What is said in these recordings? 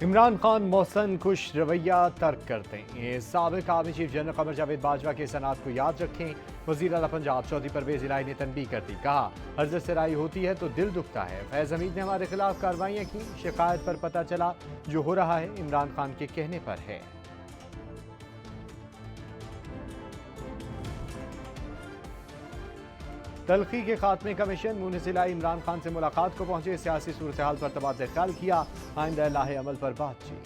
इमरान खान मौसन खुश रवैया तर्क करते हैं। साबिक army chief general Qamar Javed Bajwa के सनात को याद रखें। वज़ीर आला पंजाब चौधरी परवेज इलाही ने तनबीह कर दी, कहा हर्जत सराई होती है तो दिल दुखता है। फैज़ हमीद ने हमारे खिलाफ कार्रवाइयाँ की, शिकायत पर पता चला जो हो रहा है इमरान खान के कहने पर है। तलखी के खात्मे कमीशन मुनसिलाई इमरान खान से मुलाकात को पहुंचे, सियासी सूरत हाल पर तबादला ख्याल किया, आइंदा लाहे अमल पर बातचीत।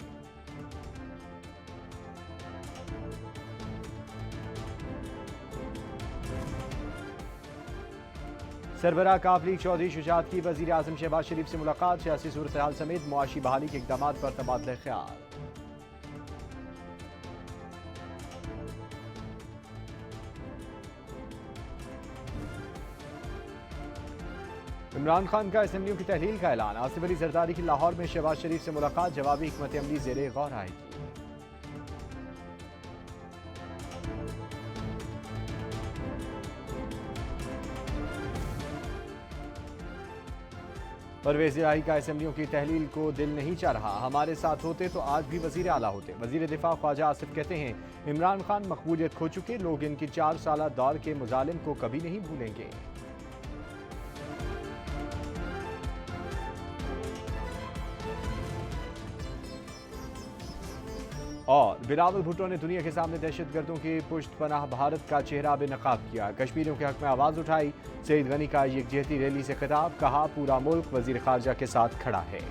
सरबराह काफ लीग चौधरी शुजात की वजीर आजम शहबाज शरीफ से मुलाकात, सियासी सूरत हाल समेत मुआशी बहाली के इकदाम पर तबादला ख्याल। इमरान खान का असम्बलियों की तहलील का ऐलान, आसिफ अली जरदारी की लाहौर में शहबाज शरीफ से मुलाकात, जवाबी हिकमत अमली ज़ेरे गौर आएगी। परवेज इलाही का असम्बलियों की तहलील को दिल नहीं चाह रहा, हमारे साथ होते तो आज भी वजीर आला होते। वजीर दिफा ख्वाजा आसिफ कहते हैं इमरान खान मकबूलियत खो चुके, लोग इनकी 4 साल दौर के मुजालिम को कभी नहीं भूलेंगे। और बिलावल भुट्टो ने दुनिया के सामने दहशतगर्दों की पुष्ट पनाह भारत का चेहरा बेनकाब किया, कश्मीरियों के हक में आवाज़ उठाई। सईद गनी का यकजहती रैली से खिताब, कहा पूरा मुल्क वजीर खारजा के साथ खड़ा है।